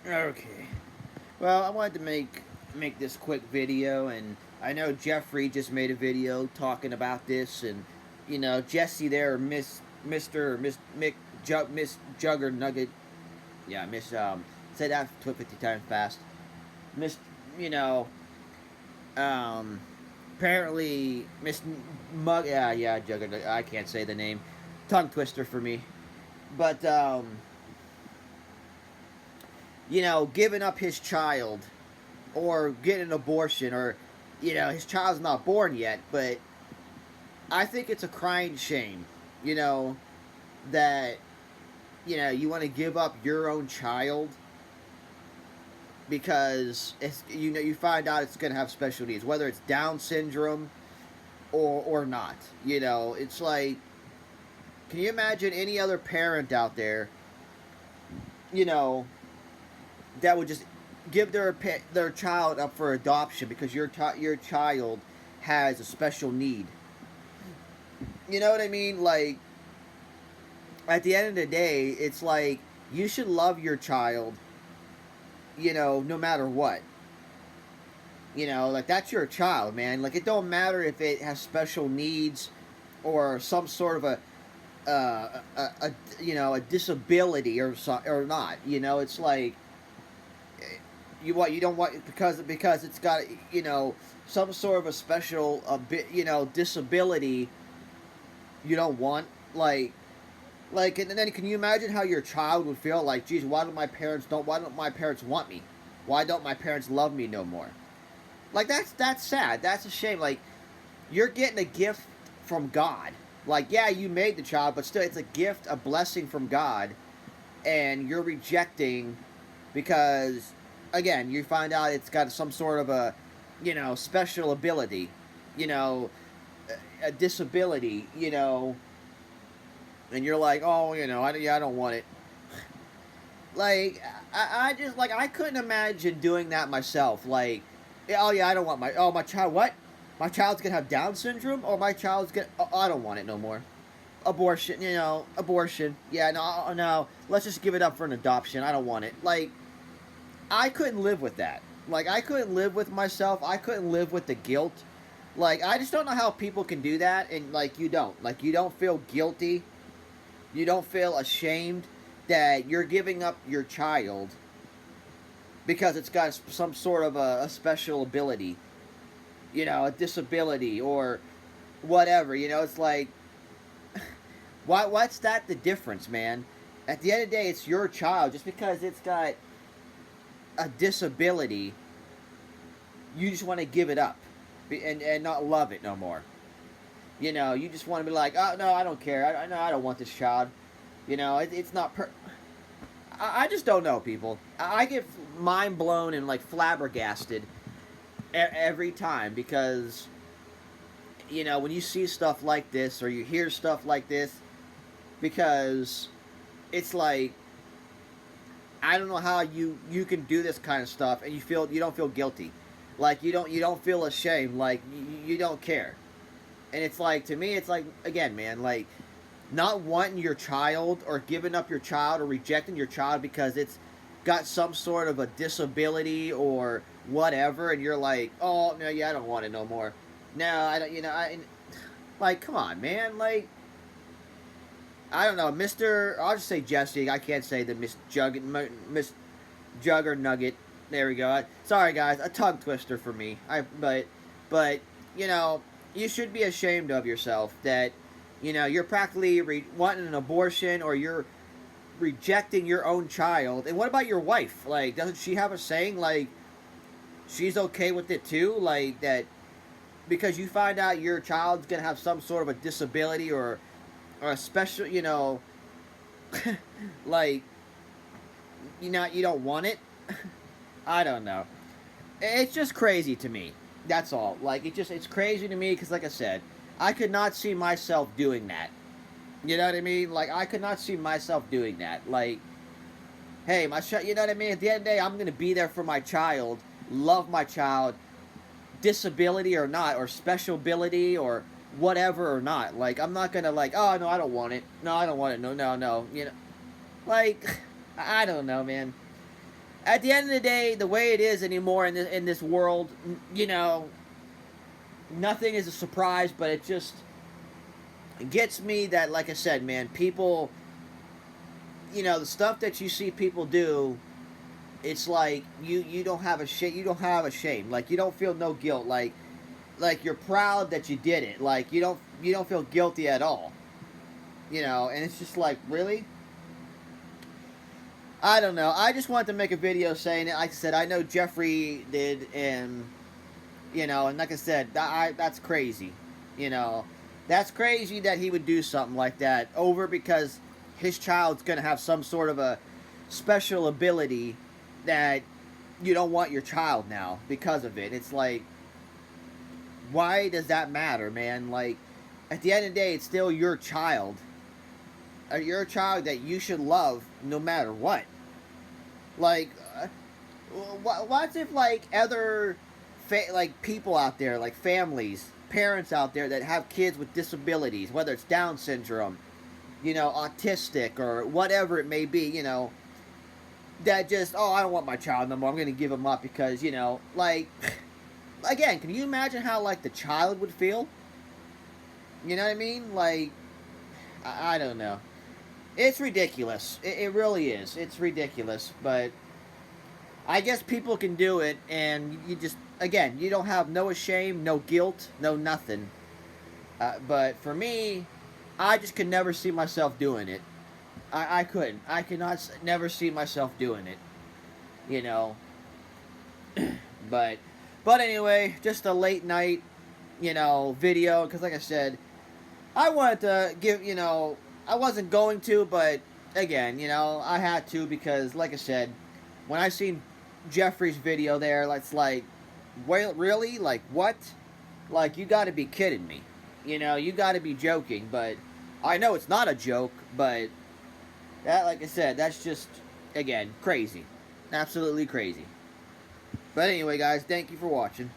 Okay. Well, I wanted to make this quick video, and I know Jeffrey just made a video talking about this, and Jesse there, Miss Mick Miss Jugger Nugget, yeah, Miss say that 50 times fast, Miss, you know, um, apparently Miss Mug, yeah, Jugger, I can't say the name, tongue twister for me, but giving up his child or getting an abortion, or his child's not born yet, but I think it's a crying shame, you know that you want to give up your own child because it's you find out it's going to have special needs, whether it's Down syndrome or not. It's like, can you imagine any other parent out there you know that would just give their child up for adoption because your child has a special need. You know what I mean? Like, at the end of the day, it's like you should love your child, no matter what. Like, that's your child, man. Like, it don't matter if it has special needs or some sort of a disability or not. It's like you don't want, because it's got some sort of a special a bit disability. You don't want, and then can you imagine how your child would feel? Like, geez, why don't my parents want me? Why don't my parents love me no more? Like, that's sad. That's a shame. Like, you're getting a gift from God. Like, yeah, you made the child, but still, it's a gift, a blessing from God, and you're rejecting because, again, you find out it's got some sort of a, special ability, you know, a disability, and you're like, oh, I don't want it. Like, I just, like, I couldn't imagine doing that myself. Like, oh yeah, I don't want my child, what? My child's gonna have Down syndrome? Or my child's gonna, oh, I don't want it no more. Abortion, abortion. Yeah, no, no, let's just give it up for an adoption. I don't want it. Like, I couldn't live with that. Like, I couldn't live with myself. I couldn't live with the guilt. Like, I just don't know how people can do that, and, like, you don't. Like, you don't feel guilty. You don't feel ashamed that you're giving up your child because it's got some sort of a special ability, a disability or whatever. It's like, what's that the difference, man? At the end of the day, it's your child. Just because it's got a disability, you just want to give it up and not love it no more. You just want to be like, oh no, I don't care. No, I don't want this child. It's not I just don't know, people. I get mind blown and, like, flabbergasted every time because when you see stuff like this or you hear stuff like this, because it's like, I don't know how you can do this kind of stuff and you don't feel guilty, like you don't feel ashamed, like you don't care. And it's like, to me, it's like, again, man, like, not wanting your child or giving up your child or rejecting your child because it's got some sort of a disability or whatever, and you're like, oh no, yeah, I don't want it no more. No, I don't. Like, come on, man. Like, I don't know, Mister. I'll just say Jesse. I can't say the Miss Jugger Nugget. There we go. Sorry, guys, a tongue twister for me. But you know, you should be ashamed of yourself that you're practically wanting an abortion, or you're rejecting your own child. And what about your wife? Like, doesn't she have a saying? Like, she's okay with it too? Like, that because you find out your child's gonna have some sort of a disability or a special, like, you don't want it. I don't know. It's just crazy to me. That's all. Like, it's crazy to me because, like I said, I could not see myself doing that. You know what I mean? Like, I could not see myself doing that. Like, hey, you know what I mean? At the end of the day, I'm going to be there for my child, love my child, disability or not, or special ability or whatever or not. Like, I'm not going to, like, oh, no, I don't want it. No, I don't want it. No, no, no. Like, I don't know, man. at the end of the day, the way it is anymore in this world, you know, nothing is a surprise, but it just gets me that, like I said, man, people, you know, the stuff that you see people do, it's like you don't have a shame. You don't have a shame. Like you don't feel no guilt. Like you're proud that you did it. Like you don't feel guilty at all. You know, and it's just like, really? I don't know. I just wanted to make a video saying it. Like I said, I know Jeffrey did, and you know, and like I said, that's crazy. You know, that's crazy that he would do something like that over because his child's gonna have some sort of a special ability that you don't want your child now because of it. It's like, why does that matter, man? Like, at the end of the day, it's still your child. Your child that you should love no matter what. Like, what's if like other like people out there, like families, parents out there that have kids with disabilities, whether it's Down syndrome, you know, autistic or whatever it may be, you know, that just, oh, I don't want my child no more. I'm going to give him up because, you know, like, again, can you imagine how like the child would feel? You know what I mean? Like, I don't know. It's ridiculous. It really is. It's ridiculous. But I guess people can do it, and you just, again, you don't have no shame, no guilt, no nothing. But for me, I just could never see myself doing it. I couldn't. I could not never see myself doing it. You know. But anyway, just a late night, you know, video. Because like I said, I wanted to give, you know, I wasn't going to, but again, you know, I had to because, like I said, when I seen Jeffrey's video there, it's like, wait, really? Like, what? Like, you gotta be kidding me. You know, you gotta be joking, but I know it's not a joke, but that, like I said, that's just, again, crazy. Absolutely crazy. But anyway, guys, thank you for watching.